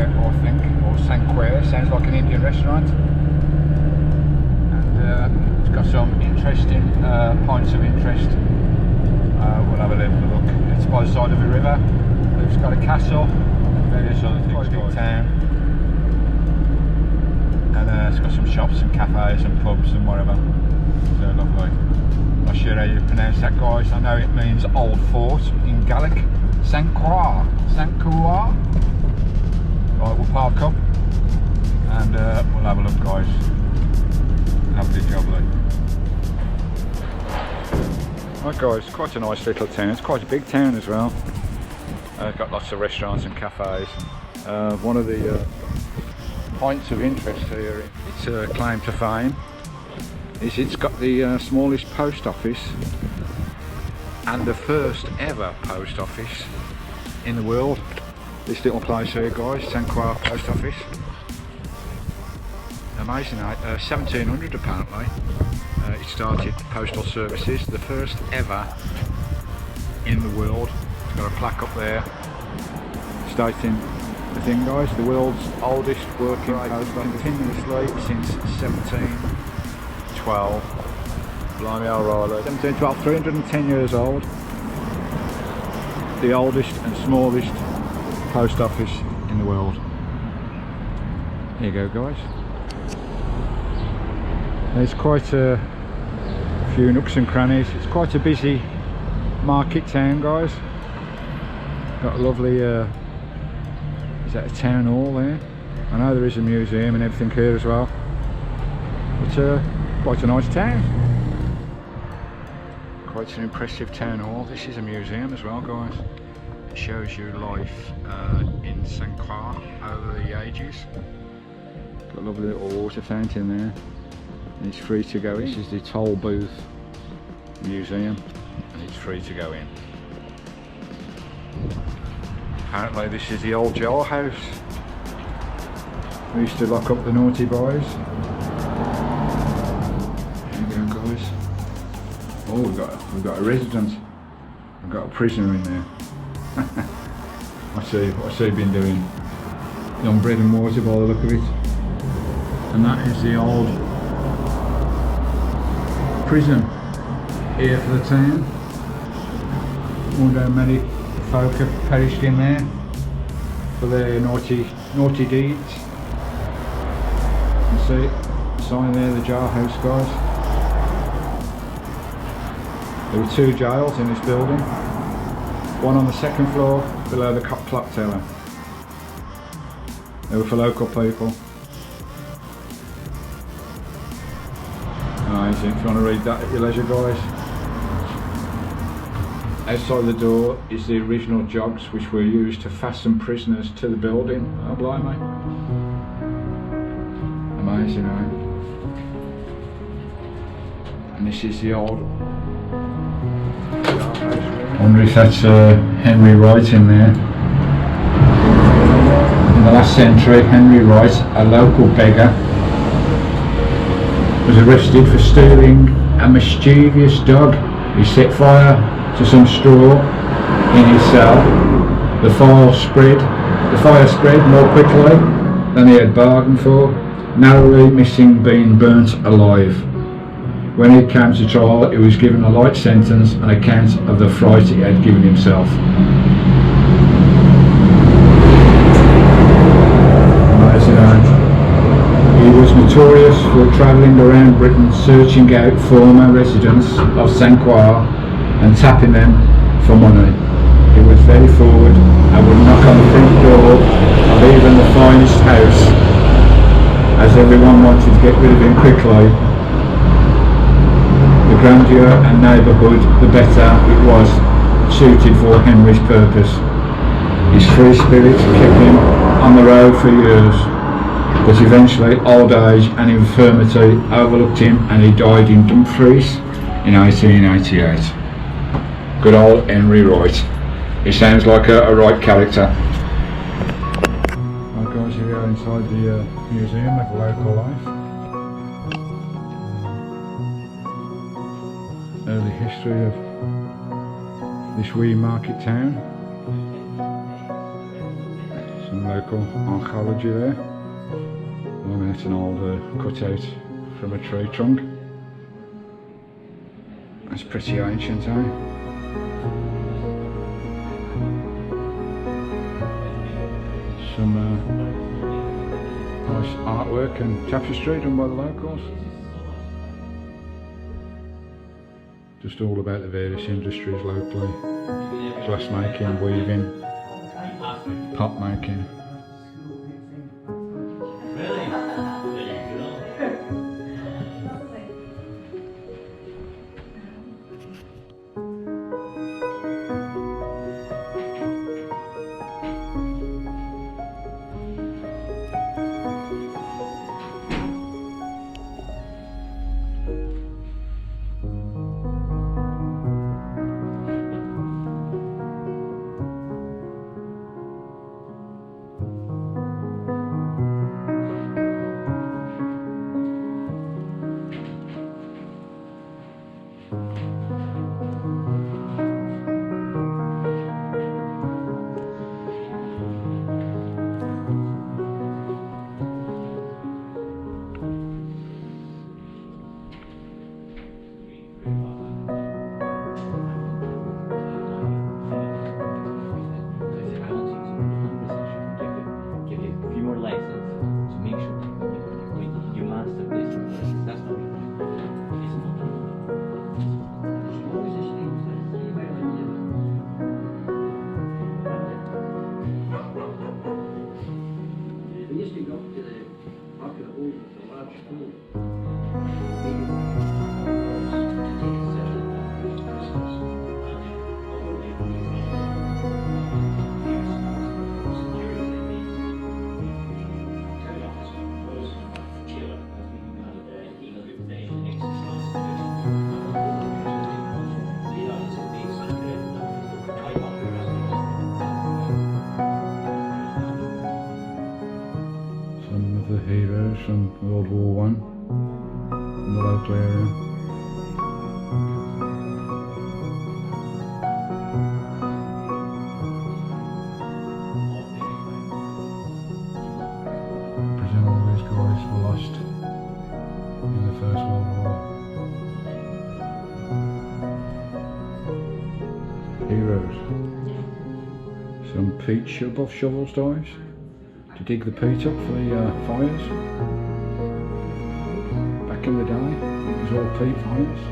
Sanquhar, I think, or Sanquhar, sounds like an Indian restaurant. And it's got some interesting points of interest. We'll have a little look. It's by the side of a river. It's got a castle, various other things. Quite a big town. And it's got some shops and cafes and pubs and whatever. So lovely. Not sure how you pronounce that, guys. I know it means old fort in Gaelic. Sanquhar. Sanquhar. Right, we'll park up and we'll have a look, guys. Lovely jubbly. Right, guys, quite a nice little town. It's quite a big town as well. Got lots of restaurants and cafes. One of the points of interest here, its claim to fame, is it's got the smallest post office and the first ever post office in the world. This little place here, guys, Sanquhar Post Office. Amazing, 1700 apparently. It started postal services, the first ever in the world. It's got a plaque up there stating the thing, guys, the world's oldest working post office continuously since 1712. Blimey, O'Reilly. 1712, 310 years old. The oldest and smallest post office in the world. There you go, guys. There's quite a few nooks and crannies. It's quite a busy market town, guys. Got a lovely is that a town hall there? I know there is a museum and everything here as well. But quite a nice town. Quite an impressive town hall. This is a museum as well, guys. It shows you life in Sanquhar over the ages. Got a lovely little water fountain there. And it's free to go in. This is the Tollbooth Museum and it's free to go in. Apparently this is the old jailhouse. We used to lock up the naughty boys. There you go, guys. Oh, we've got a resident. We've got a prisoner in there. What's he been doing? On bread and water by the look of it. And that is the old prison here for the town. Wonder how many folk have perished in there for their naughty deeds. You see the sign there, the jailhouse, guys. There were two jails in this building. One on the second floor below the clock tower. They were for local people. Amazing, if you want to read that at your leisure, guys. Outside the door is the original jogs which were used to fasten prisoners to the building. Oh, blimey. Amazing, eh? And this is the old... I wonder if that's Henry Wright in there. In the last century, Henry Wright, a local beggar, was arrested for stealing a mischievous dog. He set fire to some straw in his cell. The fire spread more quickly than he had bargained for, narrowly missing being burnt alive. When he came to trial, he was given a light sentence on account of the fright he had given himself. He was notorious for travelling around Britain searching out former residents of Sanquhar and tapping them for money. He was very forward and would knock on the front door of even the finest house, as everyone wanted to get rid of him quickly. The grandeur and neighbourhood, the better it was suited for Henry's purpose. His free spirit kept him on the road for years, but eventually old age and infirmity overlooked him and he died in Dumfries in 1888. Good old Henry Wright. He sounds like a right character. Right, guys, here we are inside the museum of local life. Early history of this wee market town. Some some local archaeology there. I mean, that's an old cutout from a tree trunk. That's pretty ancient, eh? Some nice artwork and tapestry done by the locals. Just all about the various industries locally. Glass making, weaving, pot making. From World War I in the local area. I presume all these guys were lost in the First World War. Heroes. Some peat shovels dives to dig the peat up for the fires. Back in the day, it was all peat fires.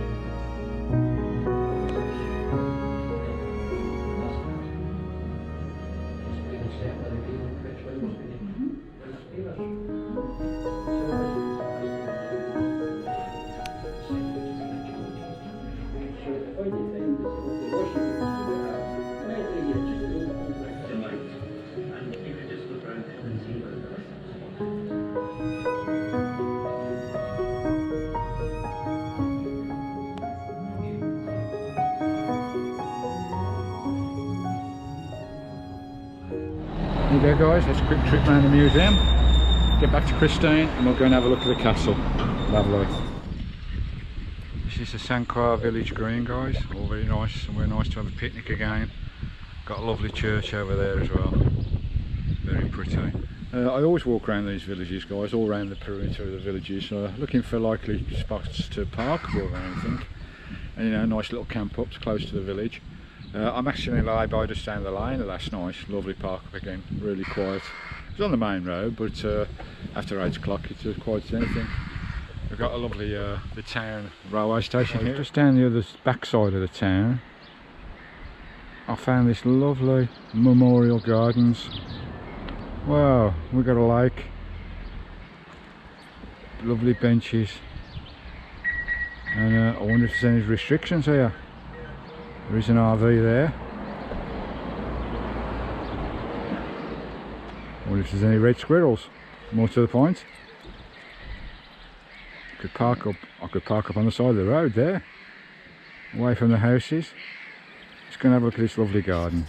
There you go guys, let's quick trip around the museum, get back to Christine and we'll go and have a look at the castle. Lovely. This is the Sanquhar village green guys, all very nice, somewhere nice to have a picnic again. Got a lovely church over there as well, very pretty. I always walk around these villages guys, all around the perimeter of the villages, looking for likely spots to park or anything. And you know, nice little camp ups close to the village. I'm actually lay by just down the lane, and that's nice, lovely park up again, really quiet. It's on the main road, but after 8 o'clock it's as quiet as anything. We've got a lovely the town railway station here. Just down the other back side of the town, I found this lovely memorial gardens. Wow, we've got a lake, lovely benches, and I wonder if there's any restrictions here. There is an RV there. I wonder if there's any red squirrels. More to the point, I could park up on the side of the road there, away from the houses. Just going to have a look at this lovely garden.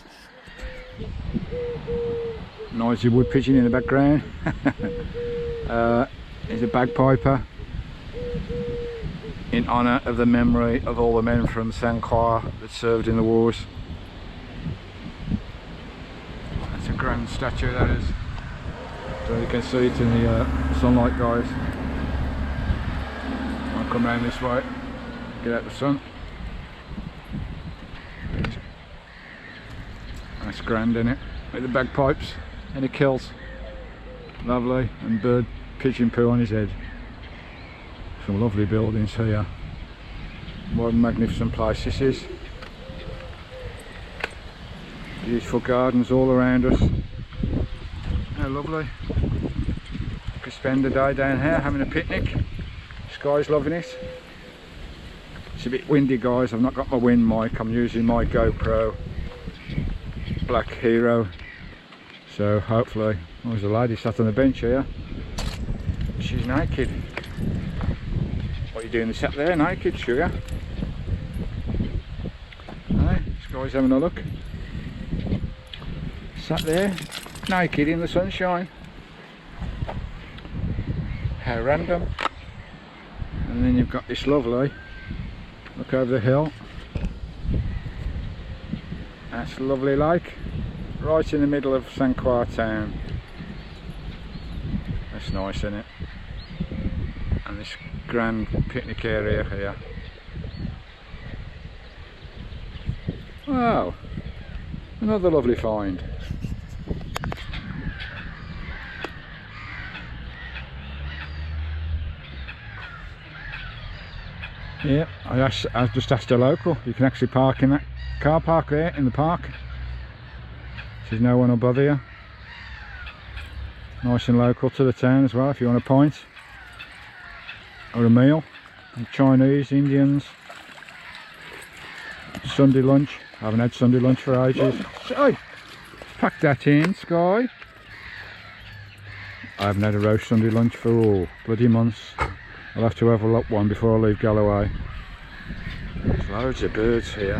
Noisy wood pigeon in the background. There's a bagpiper in honour of the memory of all the men from Sanquhar that served in the wars. That's a grand statue, that is. So you can see it in the sunlight, guys. I'll come round this way, get out the sun. That's grand, isn't it? With the bagpipes and the kills. Lovely, and bird pigeon poo on his head. Some lovely buildings here. What a magnificent place this is. Beautiful gardens all around us. How lovely. Could spend the day down here having a picnic. Sky's loving it. It's a bit windy, guys. I've not got my wind mic. I'm using my GoPro Black Hero. So hopefully, oh, there's a lady sat on the bench here. She's naked. What are you doing? Sat there naked, sugar? Hey, this guy's having a look. Sat there naked in the sunshine. How random. And then you've got this lovely look over the hill. That's a lovely lake right in the middle of Sanquhar town. That's nice, isn't it? And this grand picnic area here. Wow, another lovely find. Yeah, I just asked a local. You can actually park in that car park there in the park. There's no one will bother you. Nice and local to the town as well if you want a pint or a meal. And Chinese, Indians. Sunday lunch. I haven't had Sunday lunch for ages. So, pack that in, Sky. I haven't had a roast Sunday lunch for bloody months. I'll have to have a lot one before I leave Galloway. There's loads of birds here.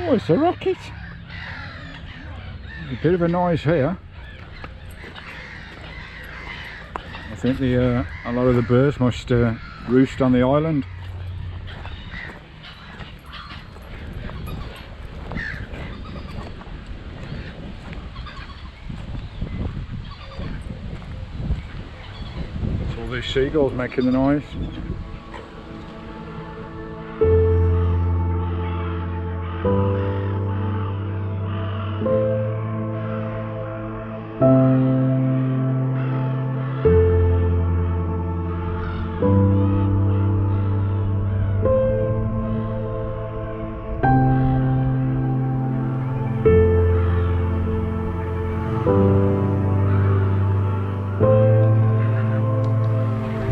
Oh, it's a rocket. There's a bit of a noise here. I think a lot of the birds must roost on the island. It's all these seagulls making the noise.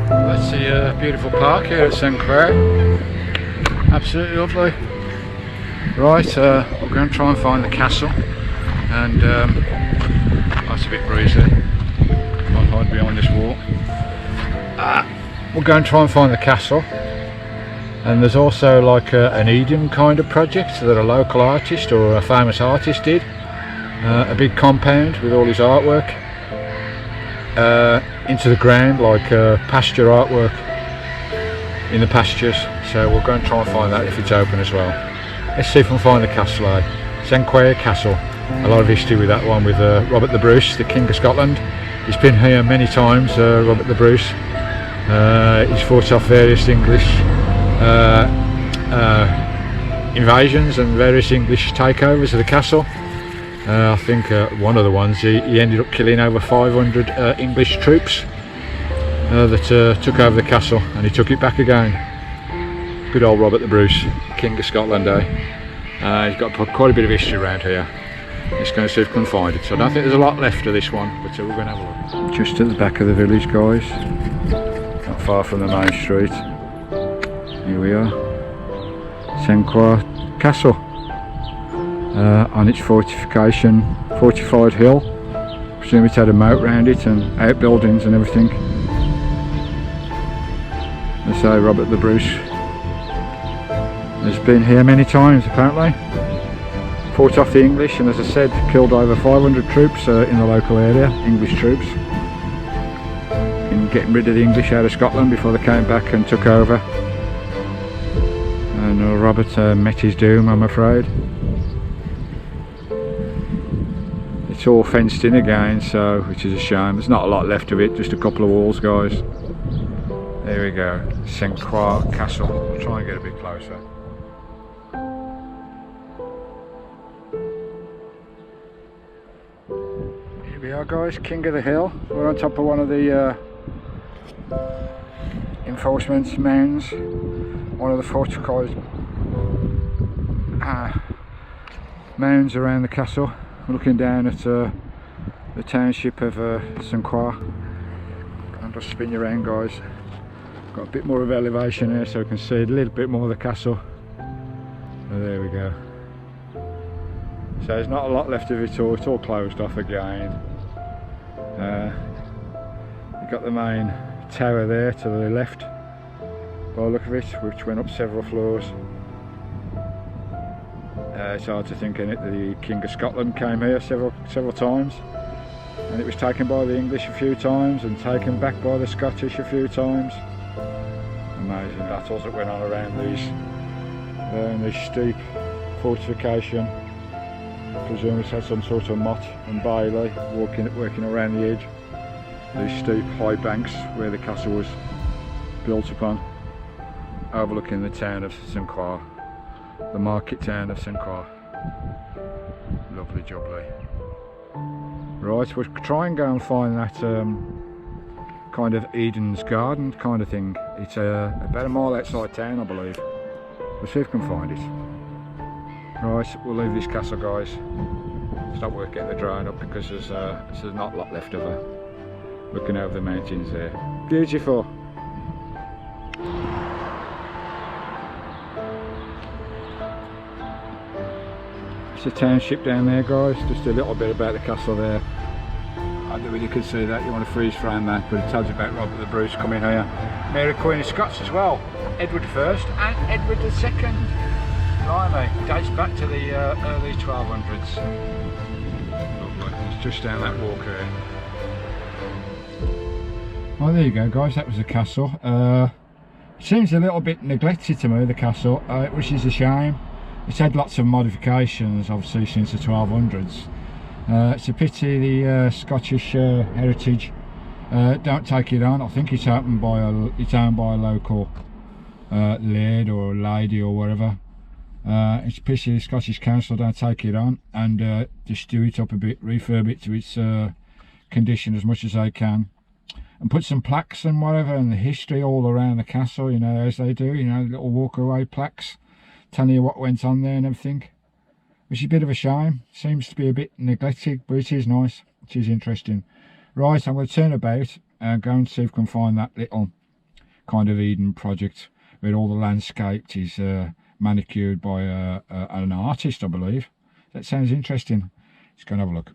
That's the beautiful park here at Sanquhar. Absolutely lovely. Right, we're going to try and find the castle, and that's a bit breezy. Can't hide behind this wall. We're going to try and find the castle, and there's also like an Eden kind of project that a local artist or a famous artist did. A big compound with all his artwork into the ground, like pasture artwork in the pastures. So we're going to try and find that if it's open as well. Let's see if we can find the castle. Sanquhar Castle. A lot of history with that one, with Robert the Bruce, the King of Scotland. He's been here many times, Robert the Bruce. He's fought off various English invasions and various English takeovers of the castle. I think one of the ones he ended up killing over 500 English troops that took over the castle, and he took it back again. Good old Robert the Bruce, King of Scotland, he's got quite a bit of history around here. Let's go and see if we can find it. So I don't think there's a lot left of this one, but we're going to have a look. Just at the back of the village, guys, not far from the main street. Here we are, Sanquhar Castle, on its fortified hill. I presume it's had a moat round it and outbuildings and everything. They say Robert the Bruce has been here many times apparently. Fought off the English, and as I said, killed over 500 troops in the local area, English troops, in getting rid of the English out of Scotland before they came back and took over. And Robert met his doom, I'm afraid. It's It's all fenced in again, so which is a shame. There's not a lot left of it, just a couple of walls, guys. There we go, Sanquhar Castle. I'll try and get a bit closer. Here we are, guys, King of the Hill. We're on top of one of the enforcement mounds, one of the fortified mounds around the castle. We're looking down at the township of Sanquhar. I'll just spin you around, guys. Got a bit more of elevation here so we can see a little bit more of the castle. Oh, there we go. So there's not a lot left of it all, it's all closed off again. You've got the main tower there to the left, by the look of it, which went up several floors. It's hard to think in it, the King of Scotland came here several times, and it was taken by the English a few times and taken back by the Scottish a few times. Amazing battles that went on around these steep fortification. I presume it's had some sort of motte and bailey working around the edge. These steep high banks where the castle was built upon, overlooking the town of Sanquhar, the market town of Sanquhar. Lovely jubbly. Right, we'll try and go and find that kind of Eden's Garden kind of thing. It's about a mile outside town, I believe. We'll see if we can find it. Right, we'll leave this castle, guys. It's not worth getting the drone up because there's not a lot left of her. Looking over the mountains there. Beautiful. It's a township down there, guys. Just a little bit about the castle there. I don't really can see that. You want to freeze frame that, but it tells you about Robert the Bruce coming here. Mary Queen of Scots as well. Edward I and Edward II. Blimey, dates back to the early 1200s. Lovely. It's just down that walk there. Well, there you go, guys. That was the castle. It seems a little bit neglected to me, the castle, which is a shame. It's had lots of modifications, obviously, since the 1200s. It's a pity the Scottish heritage don't take it on. I think it's owned by a local laird or lady or whatever. It's a pity the Scottish Council don't take it on and just do it up a bit, refurb it to its condition as much as they can, and put some plaques and whatever and the history all around the castle, you know, as they do, you know, little walk away plaques telling you what went on there and everything, which is a bit of a shame. Seems to be a bit neglected, but it is nice, it is interesting. Right, I'm going to turn about and go and see if we can find that little kind of Eden project where all the landscape is manicured by an artist, I believe. That sounds interesting. Let's go and have a look.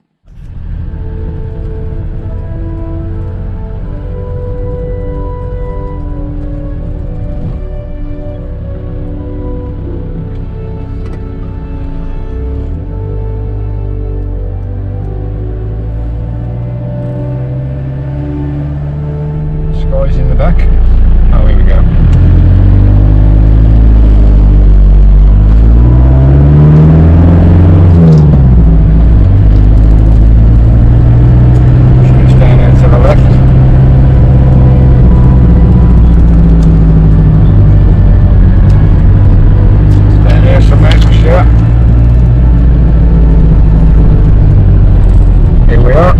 Sky's in the back. Oh, here we go. Here we are,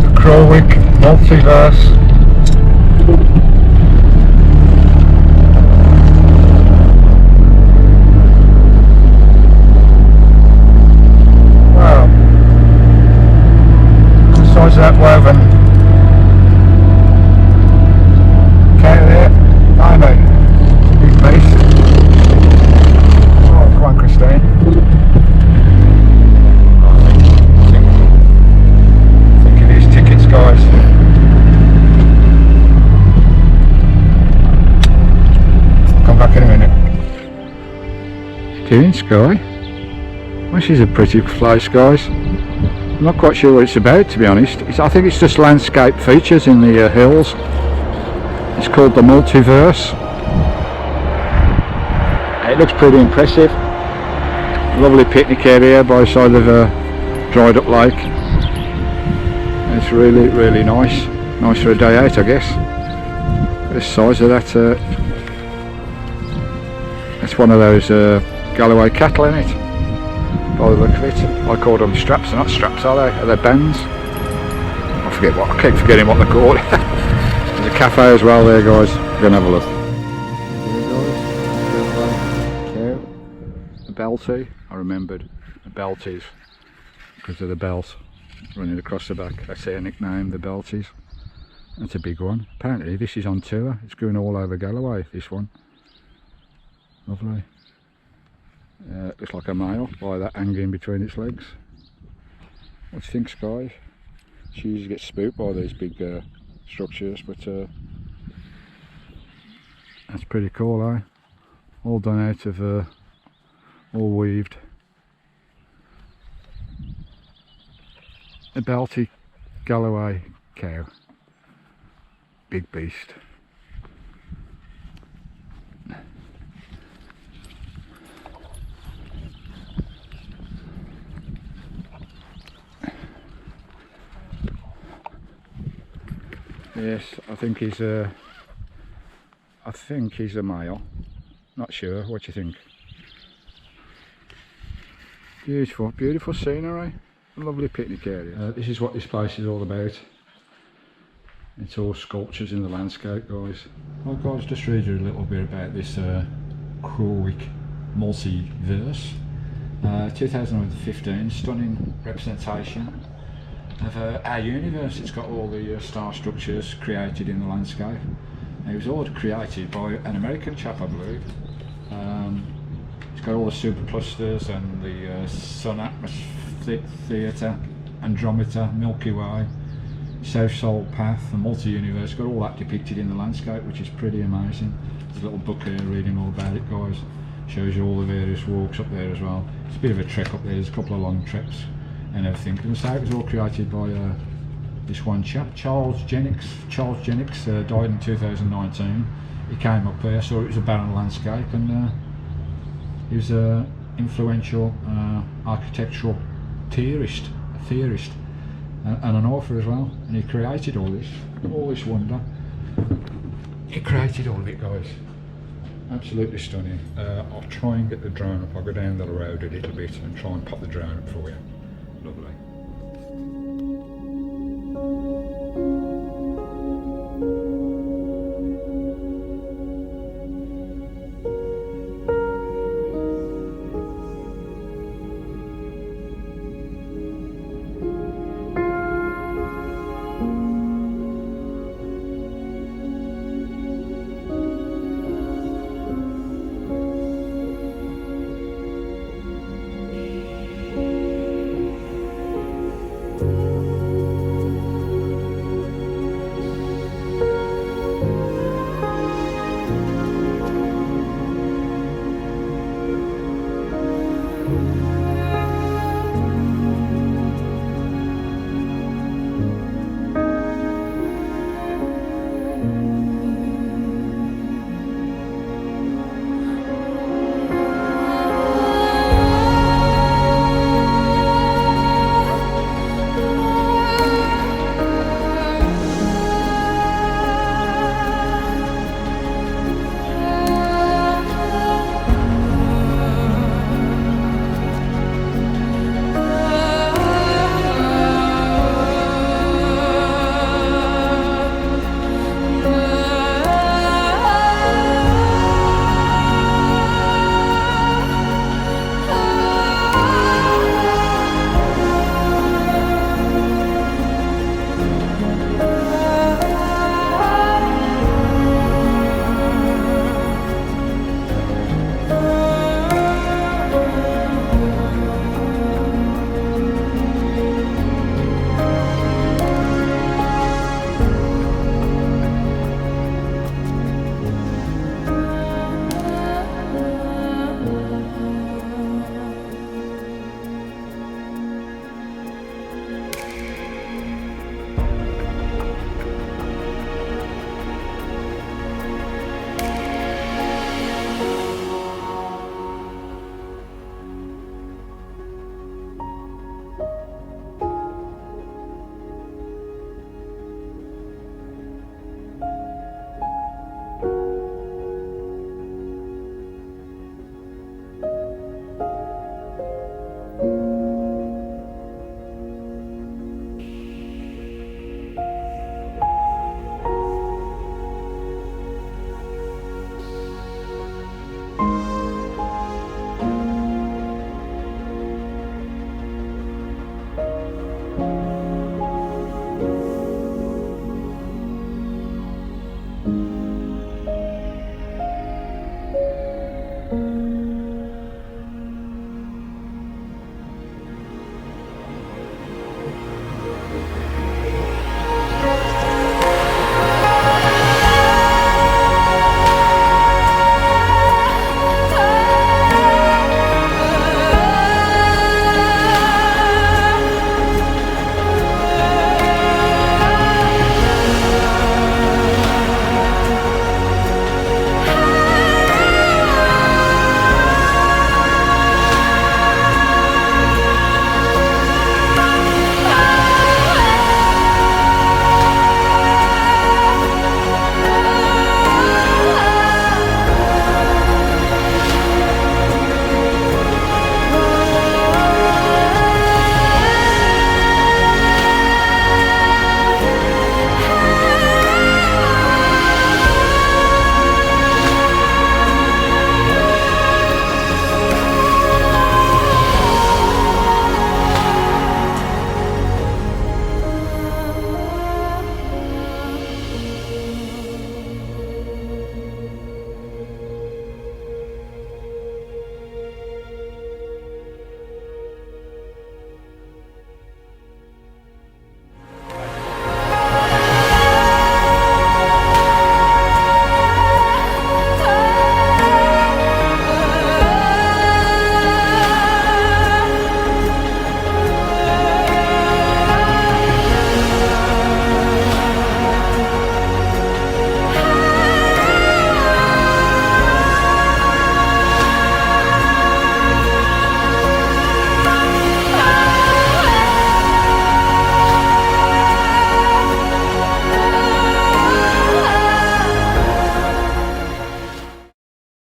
the Crawick Multiverse. Wow, the size of that woven okay there, blimey, big piece. Oh, come on, Christine. Guys, come back in a minute. Doing Sky? Well, she's a pretty place, guys. I'm not quite sure what it's about, to be honest. I think it's just landscape features in the hills. It's called the Multiverse. It looks pretty impressive. Lovely picnic area by the side of dried up lake. And it's really, really nice. Nice for a day out, I guess. The size of that, it's one of those Galloway cattle in it, by the look of it. I call them straps. They're not straps, are they? Are they bands? I keep forgetting what they're called. There's a cafe as well there, guys. We're going to have a look. There, guys. The Belty. I remembered the Belties because of the belt running across the back. That's their nickname, the Belties. That's a big one. Apparently this is on tour. It's going all over Galloway, this one. Lovely. Looks like a male by that hanging between its legs. What do you think, guys? She usually gets spooked by these big structures, but that's pretty cool, eh? All done out of, all weaved. A Belty Galloway cow. Big beast. Yes, I think he's a male. Not sure. What do you think? Beautiful, beautiful scenery. A lovely picnic area. This is what this place is all about. It's all sculptures in the landscape, guys. Well, guys, just read you a little bit about this Crawick Multiverse. 2015, stunning representation of our universe. It's got all the star structures created in the landscape. And it was all created by an American chap, I believe. It's got all the superclusters and the Sun Atmosphere Theatre, Andromeda, Milky Way, South Soul Path, the multi-universe. Got all that depicted in the landscape, which is pretty amazing. There's a little book here reading all about it, guys. Shows you all the various walks up there as well. It's a bit of a trek up there. There's a couple of long trips and everything. And so it was all created by this one chap, Charles Jennings. Charles Jennings died in 2019. He came up there, saw it was a barren landscape, and he was an influential architectural theorist and an author as well. And he created all this wonder. He created all of it, guys. Absolutely stunning. I'll try and get the drone up. I'll go down the road a little bit and try and pop the drone up for you. Lovely.